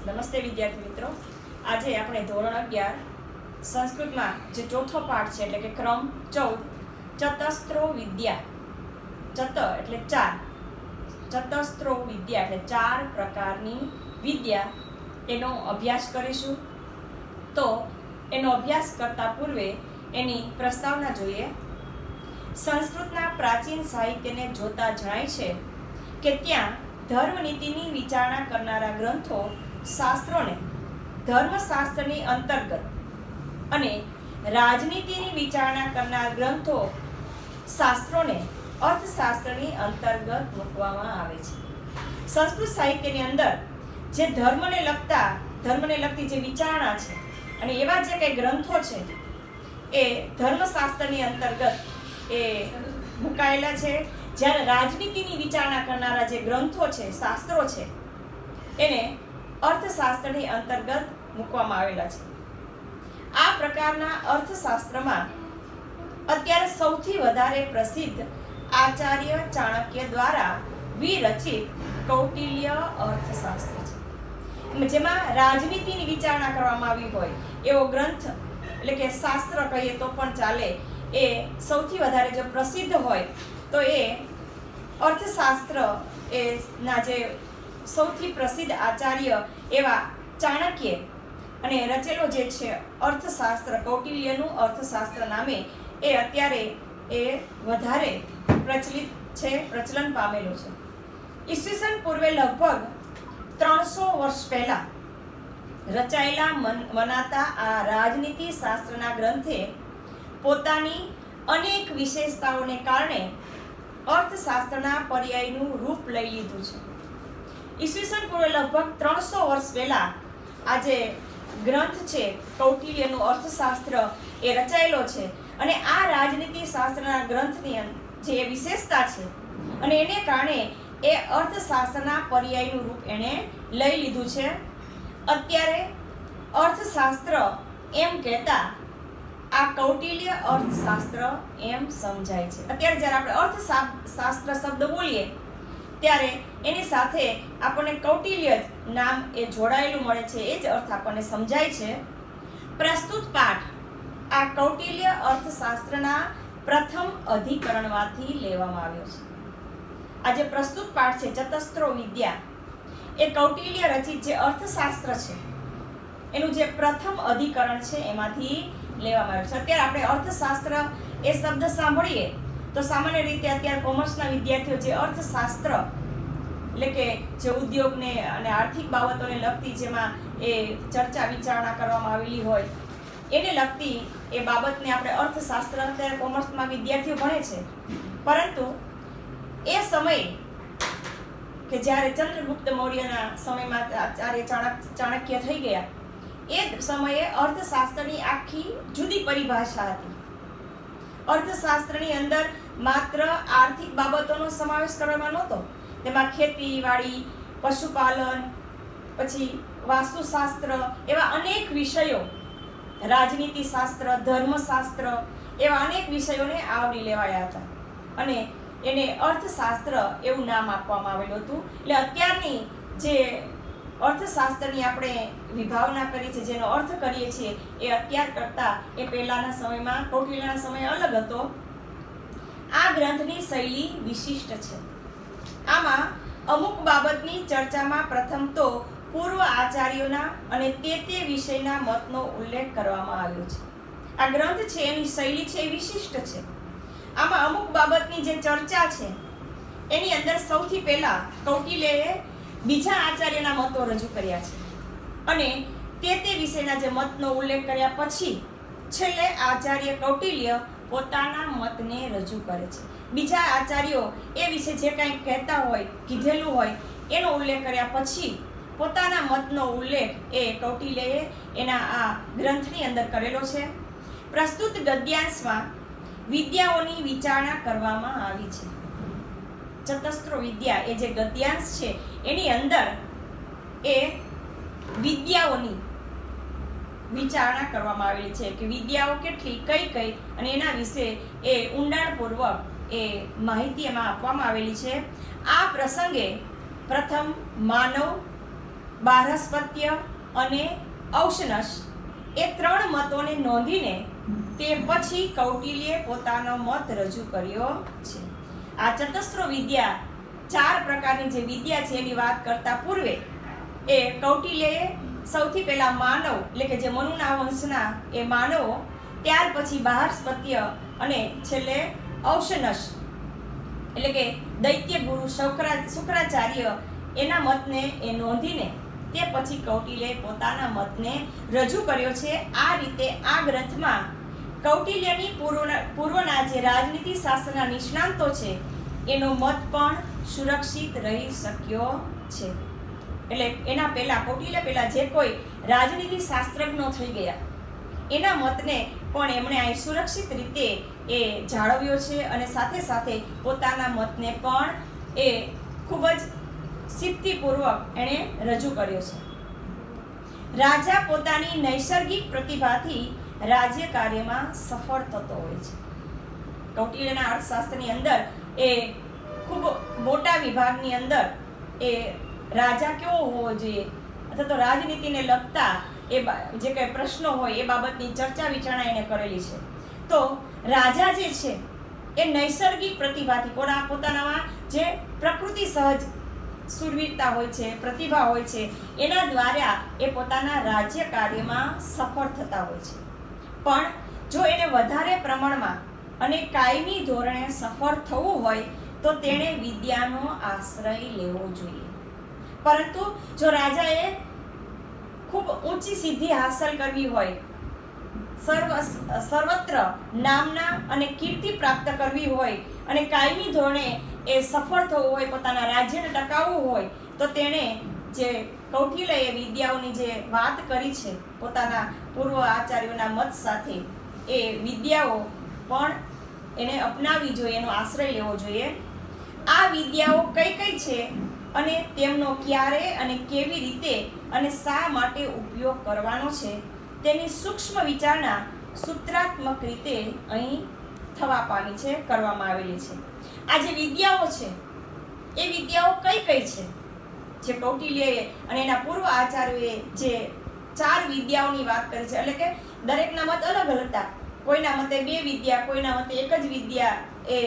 નમસ્તે વિદ્યાર્થી મિત્રો, આજે આપણે ધોરણ 11 સંસ્કૃતમાં જે ચોથો પાઠ છે એટલે કે ક્રમ 14 ચતસ્ત્રો વિદ્યા. ચત એટલે ચાર, ચતસ્ત્રો વિદ્યા એટલે ચાર પ્રકારની વિદ્યા એનો અભ્યાસ કરીશું. તો એનો અભ્યાસ કરતા પૂર્વે એની પ્રસ્તાવના જોઈએ. સંસ્કૃતના પ્રાચીન સાહિત્યને જોતા જણાય છે કે ત્યાં ધર્મનીતિની વિચારણા કરનારા ગ્રંથો શાસ્ત્રોને ધર્મશાસ્ત્રની અંતર્ગત અને રાજનીતિની વિચારણા કરનાર ગ્રંથો શાસ્ત્રોને અર્થશાસ્ત્રની અંતર્ગત મૂકવામાં આવે છે. સંસ્કૃત સાહિત્યની અંદર જે ધર્મને લગતી જે વિચારણા છે અને એવા જે કંઈ ગ્રંથો છે એ ધર્મશાસ્ત્રની અંતર્ગત એ મુકાયેલા છે. જ્યારે રાજનીતિની વિચારણા કરનારા જે ગ્રંથો છે, શાસ્ત્રો છે, એને અર્થશાસ્ત્રની અંતર્ગત મૂકવામાં આવેલા છે. આ પ્રકારના અર્થશાસ્ત્રમાં અત્યારે સૌથી વધારે પ્રસિદ્ધ આચાર્ય ચાણક્ય દ્વારા વિરચિત કૌટિલ્ય અર્થશાસ્ત્ર છે, જેમાં રાજનીતિની વિચારણા કરવામાં આવી હોય એવો ગ્રંથ એટલે કે શાસ્ત્ર કહીએ તો પણ ચાલે, એ સૌથી વધારે જો પ્રસિદ્ધ હોય તો એ અર્થશાસ્ત્ર એ ના જે સૌથી પ્રસિદ્ધ આચાર્ય એવા ચાણક્ય અને રચેલો જે છે અર્થશાસ્ત્ર, કૌટિલ્યનું અર્થશાસ્ત્ર નામે એ અત્યારે એ વધારે પ્રચલિત છે, પ્રચલન પામેલું છે. ઈસવીસન પૂર્વે લગભગ 300 વર્ષ પહેલા રચાયેલા મનાતા આ રાજનીતિ શાસ્ત્રના ગ્રંથે પોતાની અનેક વિશેષતાઓને કારણે અર્થશાસ્ત્રના પર્યાયનું રૂપ લઈ લીધું છે. ઈસવીસન પૂર્વે લગભગ 300 વર્ષ પહેલા આ જે ગ્રંથ છે કૌટિલ્યનું અર્થશાસ્ત્ર એ રચાયેલો છે અને આ રાજનીતિ શાસ્ત્રના ગ્રંથની જે વિશેષતા છે અને એને કારણે એ અર્થશાસ્ત્રના પર્યાયનું રૂપ એણે લઈ લીધું છે. અત્યારે અર્થશાસ્ત્ર એમ કહેતા આ કૌટિલ્ય અર્થશાસ્ત્ર એમ સમજાય છે. અત્યારે જ્યારે આપણે અર્થશાસ્ત્ર શબ્દ બોલીએ ત્યારે એની સાથે આપણને કૌટિલ્ય નામ એ જોડાયેલું મળે છે, એ જ અર્થ આપણને સમજાય છે. પ્રસ્તુત પાઠ આ કૌટિલ્ય અર્થશાસ્ત્રના પ્રથમ અધિકરણમાંથી લેવામાં આવ્યો છે. આ જે પ્રસ્તુત પાઠ છે ચતસ્ત્રો વિદ્યા, એ કૌટિલ્ય રચિત જે અર્થશાસ્ત્ર છે એનું જે પ્રથમ અધિકરણ છે એમાંથી લેવામાં આવ્યું છે. અત્યારે આપણે અર્થશાસ્ત્ર એ શબ્દ સાંભળીએ તો સામાન્ય રીતે અત્યારે કોમર્સના વિદ્યાર્થીઓ જે અર્થશાસ્ત્ર એટલે કે જે ઉદ્યોગને અને આર્થિક બાબતોને લગતી જેમાં એ ચર્ચા વિચારણા કરવામાં આવેલી હોય એને લગતી એ બાબતને આપણે અર્થશાસ્ત્ર અત્યારે કોમર્સમાં વિદ્યાર્થીઓ ભણે છે. પરંતુ એ સમયે કે જ્યારે ચંદ્રગુપ્ત મૌર્યના સમયમાં આચાર્ય ચાણક્ય થઈ ગયા, એ સમયે અર્થશાસ્ત્રની આખી જુદી પરિભાષા હતી. અર્થશાસ્ત્રની અંદર માત્ર આર્થિક બાબતોનો સમાવેશ કરવામાં નહોતો, તેમાં ખેતીવાડી, પશુપાલન, પછી વાસ્તુશાસ્ત્ર એવા અનેક વિષયો, રાજનીતિ શાસ્ત્ર, ધર્મશાસ્ત્ર એવા અનેક વિષયોને આવરી લેવાયા હતા અને એને અર્થશાસ્ત્ર એવું નામ આપવામાં આવેલું હતું. એટલે અત્યારની જે અર્થશાસ્ત્રની આપણે વિભાવના કરી છે, જેનો અર્થ કરીએ છીએ, એ અત્યાર કરતાં એ પહેલાંના સમયમાં કૌટિલ્યના સમય અલગ હતો. આ ગ્રંથની શૈલી વિશિષ્ટ છે. આમાં અમુક બાબતની ચર્ચામાં પ્રથમ તો પૂર્વ આચાર્યોના અને તે વિષયના મતનો ઉલ્લેખ કરવામાં આવ્યો છે. આ ગ્રંથ છે એની શૈલી છે એ વિશિષ્ટ છે. આમાં અમુક બાબતની જે ચર્ચા છે એની અંદર સૌથી પહેલા કૌટિલ્યએ બીજા આચાર્યના મતો રજૂ કર્યા છે અને તે વિષયના જે મતનો ઉલ્લેખ કર્યા પછી છેલ્લે આચાર્ય કૌટિલ્ય પોતાના મતને રજૂ કરે છે. બીજા આચાર્યો એ વિશે જે કંઈ કહેતા હોય, કીધેલું હોય એનો ઉલ્લેખ કર્યા પછી પોતાના મતનો ઉલ્લેખ એ કૌટિલ્યએ એના આ ગ્રંથની અંદર કરેલો છે. પ્રસ્તુત ગદ્યાંશમાં વિદ્યાઓની વિચારણા કરવામાં આવી છે. ચતસ્ત્રો વિદ્યા એ જે ગદ્યાંશ છે એની અંદર એ વિદ્યાઓની વિચારણા કરવામાં આવેલી છે કે વિદ્યાઓ કેટલી, કઈ અને એના વિશે એ ઊંડાણપૂર્વક એ માહિતી એમાં આપવામાં આવેલી છે. આ પ્રસંગે પ્રથમ માનવ, બારહસ્પત્ય અને ઔશનસ એ 3 મતોને નોંધીને તે પછી કૌટિલ્યે પોતાનો મત રજૂ કર્યો છે. આ ચતસ્રો વિદ્યા 4 પ્રકારની જે વિદ્યા છે એની વાત કરતા પૂર્વે એ કૌટિલ્યએ સૌથી પહેલા માનવ એટલે કે જે મનુના વંશના એ માનવો, ત્યાર પછી બારહસ્પત્ય અને છેલ્લે ઔશનસ એટલે કે દૈત્ય ગુરુ શુક્રાચાર્ય એના મતને એ નોંધીને તે પછી કૌટિલ્યએ પોતાના મતને રજૂ કર્યો છે. આ રીતે આ ગ્રંથમાં કૌટિલ્યની પૂર્વના જે રાજનીતિ શાસ્ત્રના નિષ્ણાંતો છે એનો મત પણ સુરક્ષિત રહી શક્યો છે. એટલે એના પહેલા કૌટિલ્ય પહેલા જે કોઈ રાજનીતિ શાસ્ત્રજ્ઞો થઈ ગયા એના મતને પણ એમણે અહીં સુરક્ષિત રીતે એ જાળવ્યો છે અને સાથે સાથે પોતાના મતને પણ એ ખૂબ જ સિદ્ધિપૂર્વક એણે રજૂ કર્યો છે. રાજા પોતાની નૈસર્ગિક પ્રતિભાથી રાજ્ય કાર્યમાં સફળ થતો હોય છે. કૌટિલ્યના અર્થશાસ્ત્રની અંદર એ ખૂબ મોટા વિભાગની અંદર એ રાજા કેવો હોવો જોઈએ અથવા તો રાજનીતિને લગતા એ જે કંઈ પ્રશ્નો હોય એ બાબતની ચર્ચા વિચારણા એને કરેલી છે. તો રાજા જે છે એ નૈસર્ગિક પ્રતિભાથી પોતાનામાં જે પ્રકૃતિ સહજ શૂરવીરતા હોય છે, પ્રતિભા હોય છે, એના દ્વારા એ પોતાના રાજ્ય કાર્યમાં સફળ થતા હોય છે. પણ જો એને વધારે પ્રમાણમાં અને કાયમી ધોરણે સફળ થવું હોય તો તેણે વિદ્યાનો આશ્રય લેવો જોઈએ. પરંતુ જો રાજાએ ખૂબ ઊંચી સિદ્ધિ હાંસલ કરવી હોય, સર્વત્ર નામના અને કીર્તિ પ્રાપ્ત કરવી હોય અને કાયમી ધોરણે એ સફળ થવું હોય, પોતાના રાજ્યને ટકાવવું હોય તો તેણે જે કૌટિલ્યએ વિદ્યાઓની જે વાત કરી છે પોતાના પૂર્વ આચાર્યોના મત સાથે એ વિદ્યાઓ પણ એને અપનાવવી જોઈએ, એનો આશ્રય લેવો જોઈએ. આ વિદ્યાઓ કઈ કઈ છે અને તેમનો ક્યારે અને કેવી રીતે અને શા માટે ઉપયોગ કરવાનો છે તેની સૂક્ષ્મ વિચારણા સૂત્રાત્મક રીતે અહીં થવા પામી છે, કરવામાં આવેલી છે. આ જે વિદ્યાઓ છે એ વિદ્યાઓ કઈ કઈ છે જે કૌટિલ્યએ અને એના પૂર્વ આચાર્યોએ જે 4 વિદ્યાઓની વાત કરી છે, એટલે કે દરેકના મત અલગ અલગ હતા. કોઈના મતે 2 વિદ્યા, કોઈના મતે 1 જ વિદ્યા એ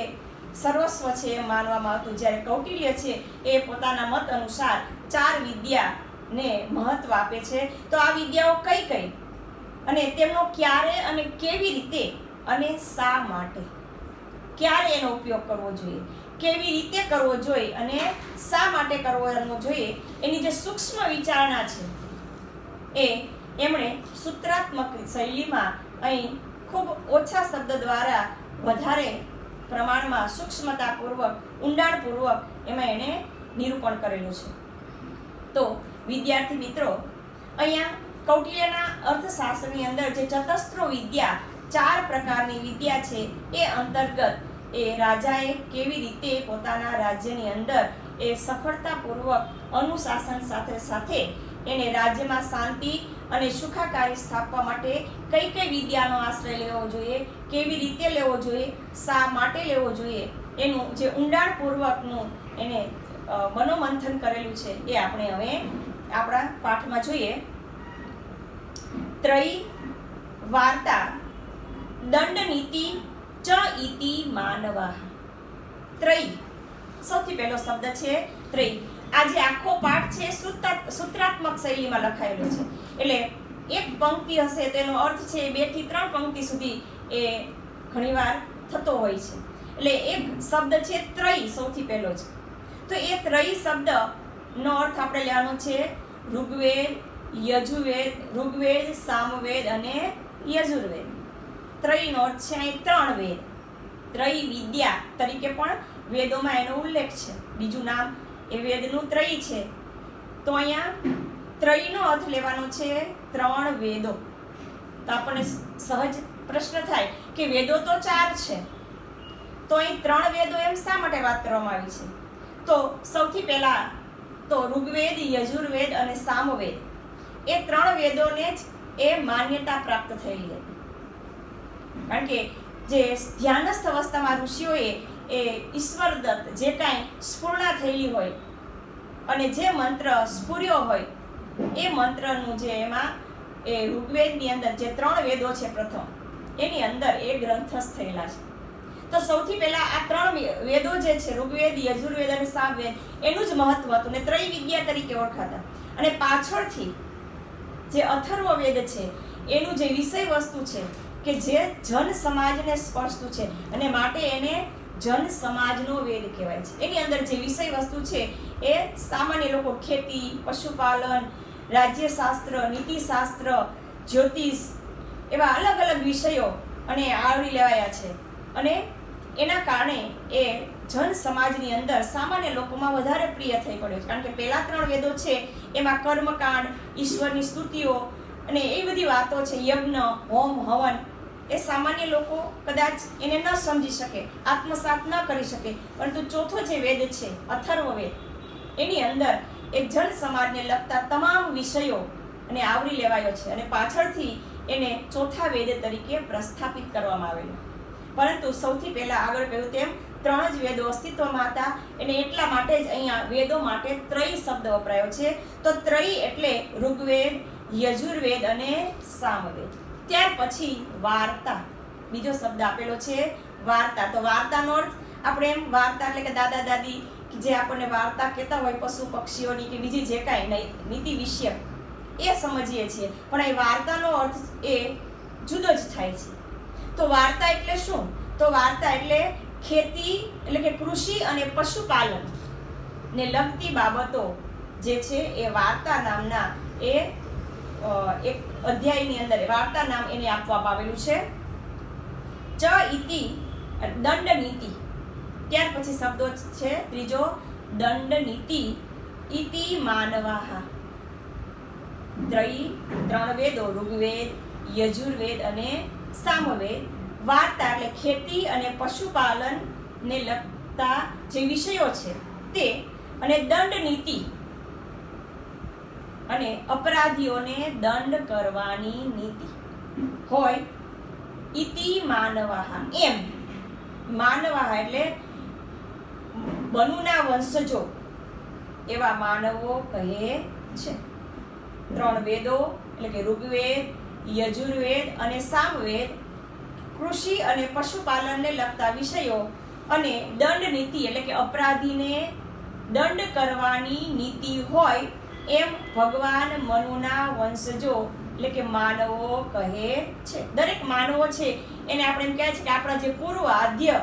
સર્વસ્વ છે એમ માનવામાં હતું. જ્યારે કૌટિલ્ય છે એ પોતાના મત અનુસાર 4 વિદ્યાને મહત્વ આપે છે. તો આ વિદ્યાઓ કઈ કઈ અને તેમનો ક્યારે અને કેવી રીતે અને શા માટે, ક્યારે એનો ઉપયોગ કરવો જોઈએ, કેવી રીતે કરવો જોઈએ અને શા માટે કરવો જોઈએ, એની જે સૂક્ષ્મ વિચારણા છે એ એમણે સૂત્રાત્મક શૈલીમાં અહીં ખૂબ ઓછા શબ્દ દ્વારા વધારે પ્રમાણમાં સૂક્ષ્મતાપૂર્વક, ઊંડાણપૂર્વક એમાં એણે નિરૂપણ કરેલું છે. તો વિદ્યાર્થી મિત્રો, અહીંયા કૌટિલ્યના અર્થશાસ્ત્રની અંદર જે ચતસ્ત્રો વિદ્યા 4 પ્રકારની વિદ્યા છે એ અંતર્ગત એ રાજાએ કેવી રીતે પોતાના રાજ્યની અંદર એ સફળતાપૂર્વક અનુશાસન સાથે સાથે એને રાજ્યમાં શાંતિ અને સુખાકારી સ્થાપવા માટે કઈ કઈ વિદ્યાનો આશ્રય લેવો જોઈએ, કેવી રીતે લેવો જોઈએ, શા માટે લેવો જોઈએ, એનું જે ઊંડાણપૂર્વકનું એને મનોમંથન કરેલું છે એ આપણે હવે આપણા પાઠમાં જોઈએ. ત્રયી વાર્તા દંડનીતિ ચ ઇતિ માનવા. ત્રયી સૌથી પહેલો શબ્દ છે ત્રયી. આ જે આખો પાઠ છે સૂત્રાત્મક શૈલીમાં લખાયેલો છે. એટલે એક પંક્તિ હશે તેનો અર્થ છે 2 થી 3 પંક્તિ સુધી એ ઘણીવાર થતો હોય છે. એટલે એક શબ્દ છે ત્રયી સૌથી પહેલો છે. તો એ ત્રયી શબ્દનો અર્થ આપણે લેવાનો છે ઋગ્વેદ, યજુર્વેદ, ઋગ્વેદ, સામવેદ અને યજુર્વેદ. ત્રયીનો અર્થ છે અહીં 3 વેદ. ત્રયી વિદ્યા તરીકે પણ વેદોમાં એનો ઉલ્લેખ છે. બીજું નામ એ વેદનું ત્રયી છે. તો અહીંયા ત્રયીનો અર્થ લેવાનો છે 3 વેદો. તો આપણને સહજ પ્રશ્ન થાય કે વેદો તો 4 છે, તો અહીં 3 વેદો એમ શા માટે વાત કરવામાં આવી છે? તો સૌથી પહેલા તો ઋગ્વેદ, યજુર્વેદ અને સામવેદ એ 3 વેદોને જ એ માન્યતા પ્રાપ્ત થયેલી હતી. કારણ કે જે ધ્યાનસ્થ અવસ્થામાં ઋષિઓએ એ ઈશ્વરદત્ત જે કાંઈ સ્ફૂર્ણા થયેલી હોય અને જે મંત્ર સ્ફુર્યો હોય એ મંત્રનું જે એમાં એ ઋગ્વેદની અંદર જે 3 વેદો છે પ્રથમ એની અંદર એ ગ્રંથસ્થ થયેલા છે. તો સૌથી પહેલા આ 3 વેદો જે છે ઋગ્વેદ, યજુર્વેદ અને સામવેદ એનું જ મહત્વ હતું ને ત્રૈવિદ્યા તરીકે ઓળખાતા. અને પાછળથી જે અથર્વવેદ છે એનું જે વિષય વસ્તુ છે કે જે જન સમાજને સ્પર્શતું છે અને માટે એને જન સમાજનો વેદ કહેવાય છે. એની અંદર જે વિષય વસ્તુ છે એ સામાન્ય લોકો ખેતી, પશુપાલન, રાજ્યશાસ્ત્ર, નીતિશાસ્ત્ર, જ્યોતિષ એવા અલગ અલગ વિષયો અને આવરી લેવાયા છે. અને એના કારણે એ જન સમાજની અંદર સામાન્ય લોકોમાં વધારે પ્રિય થઈ પડ્યો છે. કારણ કે પહેલા 3 વેદો છે એમાં કર્મકાંડ, ઈશ્વરની સ્તુતિઓ અને એ બધી વાતો છે, યજ્ઞ, હોમ, હવન, એ સામાન્ય લોકો કદાચ એને ન સમજી શકે, આત્મસાત ન કરી શકે. પરંતુ ચોથો જે વેદ છે અથર્વવેદ એની અંદર એ જન સમાજને લગતા તમામ વિષયો અને આવરી લેવાયો છે અને પાછળથી એને ચોથા વેદ તરીકે પ્રસ્થાપિત કરવામાં આવેલો. પરંતુ સૌથી પહેલા આગળ કહ્યું તેમ 3 જ વેદો અસ્તિત્વમાં હતા. એને એટલા માટે જ અહીંયા વેદો માટે ત્રય શબ્દ વપરાયો છે. તો ત્રય એટલે ઋગ્વેદ, યજુર્વેદ અને સામવેદ. ત્યાર પછી વાર્તા, બીજો શબ્દ આપેલો છે વાર્તા. તો વાર્તાનો અર્થ આપણે એમ વાર્તા એટલે કે દાદા દાદી જે આપણને વાર્તા કહેતા હોય પશુ પક્ષીઓની કે બીજી જે કાંઈ નીતિ વિષય એ સમજીએ છીએ. પણ એ વાર્તાનો અર્થ એ જુદો જ થાય છે. તો વાર્તા એટલે શું? તો વાર્તા એટલે ખેતી એટલે કે કૃષિ અને પશુપાલન ને લગતી બાબતો જે છે એ વાર્તા નામના એ એક અધ્યાયની અંદર વાર્તા નામ એને આપવામાં આવેલું છે. ચ ઇતિ દંડ નીતિ. ત્યાર પછી શબ્દો છે ત્રીજો દંડ નીતિ. ઇતિ માનવાહ. 3 વેદો ઋગ્વેદ, યજુર્વેદ અને સામવેદ. વાર્તા એટલે ખેતી અને પશુપાલન ને લગતા જે વિષયો છે તે. અને દંડ નીતિ અને અપરાધીઓને દંડ કરવાની નીતિ હોય. ઇતિ માનવાહ. એમ માનવાહ એટલે બનુના વંશજો એવા માનવો કહે છે. 3 વેદો એટલે કે ઋગ્વેદ, યજુર્વેદ અને સામવેદ કૃષિ અને પશુપાલનને લગતા વિષયો અને દંડ નીતિ એટલે કે અપરાધીને દંડ કરવાની નીતિ હોય એમ ભગવાન મનુના વંશજો એટલે કે માનવો કહે છે. દરેક માનવો છે એને આપણે એમ કહે છે કે આપણા જે પૂર્વ આદ્ય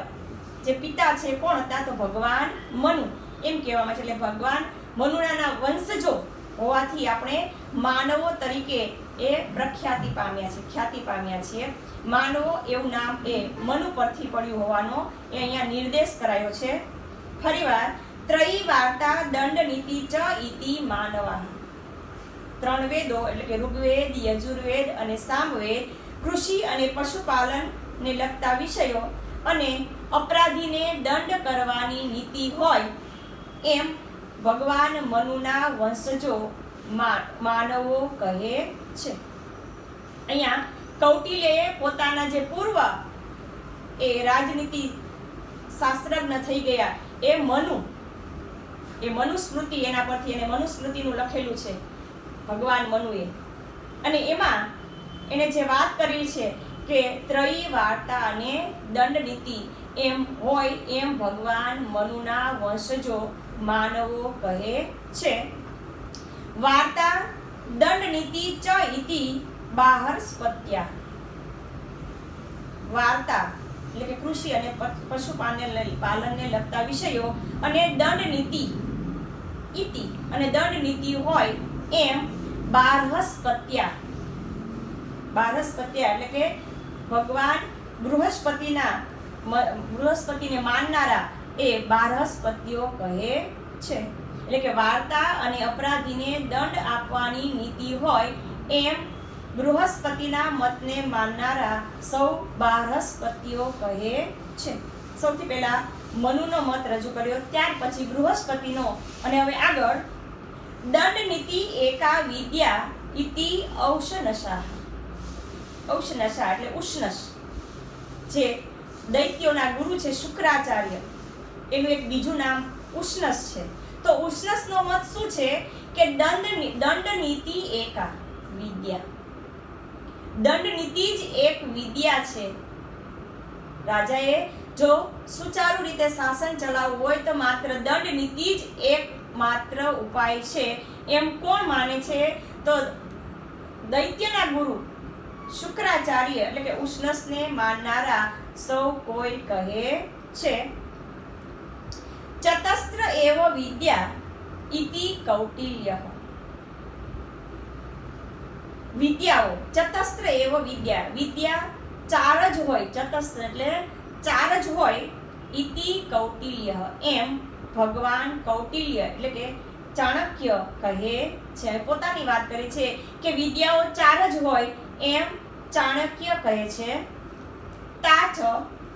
જે પિતા છે કોણ હતા? તો ભગવાન મનુ એમ કહેવામાં છે. એટલે ભગવાન મનુના વંશજો હોવાથી આપણે માનવો તરીકે એ પ્રખ્યાતિ પામ્યા છે, ખ્યાતિ પામ્યા છીએ. માનવો એવું નામ એ મનુ પરથી પડ્યું હોવાનો એ અહીંયા નિર્દેશ કરાયો છે. ફરીવાર ત્રયી વાર્તા દંડ નીતિ ચ ઇતિ માનવા. 3 વેદો એટલે કે ઋગ્વેદ, યજુર્વેદ અને સામવેદ કૃષિ અને પશુપાલન ને લગતા વિષયો અને અપરાધીને દંડ કરવાની નીતિ હોય એમ ભગવાન મનુના વંશજો માનવો કહે છે. અહીંયા કૌટિલ્યએ પોતાના જે પૂર્વ એ રાજનીતિ શાસ્ત્રજ્ઞ થઈ ગયા એ મનુસ્મૃતિ એના પરથી એને મનુસ્મૃતિનું લખેલું છે ભગવાન મનુએ. અને એમાં એને જે વાત કરી છે કે ત્રયી વાર્તા અને દંડ નીતિ એમ હોય એમ ભગવાન મનુના વંશજો માનવો કહે છે. વાર્તા દંડ નીતિ ચ ઇતિ બાહરસ્પત્યા. વાર્તા એટલે કે કૃષિ અને પશુપાલનને લગતા વિષયો અને દંડ નીતિ ઇતિ અને દંડ નીતિ હોય એમ બારહસ્પત્યા. બારહસ્પત્યા એટલે કે ભગવાન બૃહસ્પતિને માનનારા એ બારહસ્પતિઓ કહે છે. એટલે કે વાર્તા અને અપરાધીને દંડ આપવાની નીતિ હોય એમ બૃહસ્પતિના મતને માનનારા સૌ બારહસ્પતિઓ કહે છે. સૌથી પહેલા મનુનો મત રજૂ કર્યો, ત્યાર પછી બૃહસ્પતિનો અને હવે આગળ દંડ નીતિ એકા વિદ્યા ઇતિ ઔશનશા. ઔશનશા એટલે ઉષ્ણસ, જે દૈત્યોના ગુરુ છે શુક્રાચાર્ય, એનું એક બીજું નામ ઉષ્ણસ છે. તો ઉષ્ણસનો મત શું છે કે દંડ નીતિ એક વિદ્યા. દંડ નીતિ જ એક વિદ્યા છે. રાજાએ જો સુચારુ રીતે શાસન ચલાવવું હોય તો માત્ર દંડ નીતિ જ એક માત્ર ઉપાય છે, એમ કોણ માને છે? તો દૈત્યના ગુરુ શુક્રાચાર્ય એટલે કે ઉષ્ણસને માનનારા સૌ કોઈ કહે છે. ચતસ્ત્ર એવ વિદ્યા ઇતિ કૌટિલ્ય. વિદ્યાઓ ચતસ્ત્ર એવ વિદ્યા, વિદ્યા ચાર જ હોય, ચતસ્ત્ર એટલે ચાર જ હોય, ઇતિ કૌટિલ્ય એમ ભગવાન કૌટિલ્ય એટલે કે ચાણક્ય કહે છે. પોતાની વાત કરી છે કે વિદ્યાઓ ચાર જ હોય એમ ચાણક્ય કહે છે. તાચ,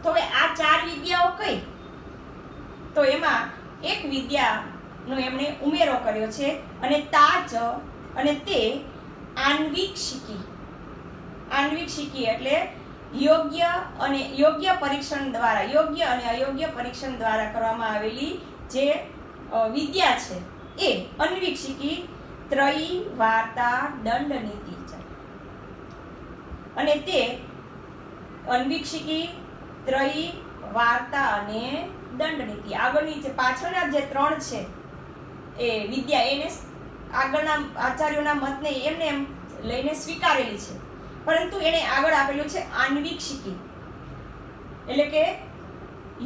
તો આ ચાર વિદ્યાઓ કઈ? તો એમાં એક વિદ્યાનો એમણે ઉમેરો કર્યો છે અને તાચ અને તે આન્વિક્ષિકી. આન્વિક્ષિકી એટલે યોગ્ય પરીક્ષણ દ્વારા, યોગ્ય અને અયોગ્ય પરીક્ષણ દ્વારા કરવામાં આવેલી જે વિદ્યા છે એ અન્વિક્ષિકી ત્રયી વાર્તા દંડ નીતિ છે. અને તે અન્વિક્ષિકી ત્રયી વાર્તા અને દંડ નીતિ, આગળની જે પાછળના જે ત્રણ છે એ વિદ્યા એને આગળના આચાર્યોના મતને એમને એમ લઈને સ્વીકારેલી છે, પરંતુ એને આગળ આપેલું છે આન્વિક્ષિકી એટલે કે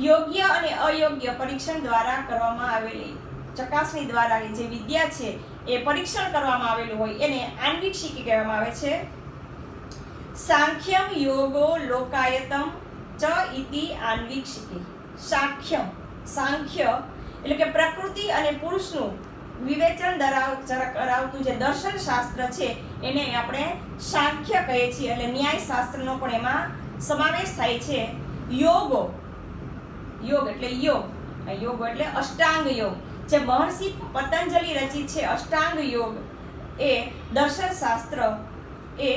યોગ્ય અને અયોગ્ય પરીક્ષણ દ્વારા કરવામાં આવેલી, ચકાસણી દ્વારા જે વિદ્યા છે એ પરીક્ષણ કરવામાં આવેલું હોય એને આન્વિક્ષિકી કહેવામાં આવે છે. સાંખ્યમ યોગો લોકાયતમ ચ ઇતિ આન્વિક્ષિકી. સાંખ્ય એટલે કે પ્રકૃતિ અને પુરુષનું વિવેચન કરાવતું જે દર્શન શાસ્ત્ર છે એને આપણે સાંખ્ય કહીએ છીએ, એટલે ન્યાય શાસ્ત્રનો પણ એમાં સમાવેશ થાય છે. યોગ એટલે યોગ એટલે અષ્ટાંગ યોગ, જે મહર્ષિ પતંજલિ રચિત છે અષ્ટાંગ યોગ એ દર્શન શાસ્ત્ર એ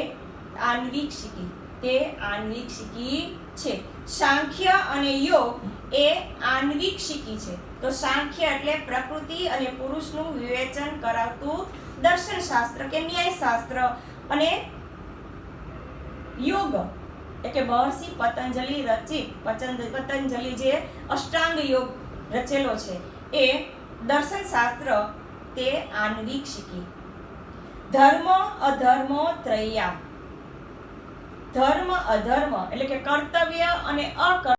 આન્વિક્ષિકી, તે આન્વિક્ષિકી છે. સાંખ્ય અને યોગ એ આન્વિક્ષિકી છે. તો સાંખ્ય એટલે પ્રકૃતિ અને પુરુષનું વિવેચન કરાવતું દર્શન શાસ્ત્ર કે ન્યાય શાસ્ત્ર, અને યોગ એટલે મહર્ષિ પતંજલિ રચિત પતંજલિ જે અષ્ટાંગ યોગ રચેલો છે એ દર્શન શાસ્ત્ર, તે આન્વિક્ષિકી. ધર્મ અધર્મ ત્રય્યા. ધર્મ અધર્મ એટલે કે કર્તવ્ય અને અકર્તવ્ય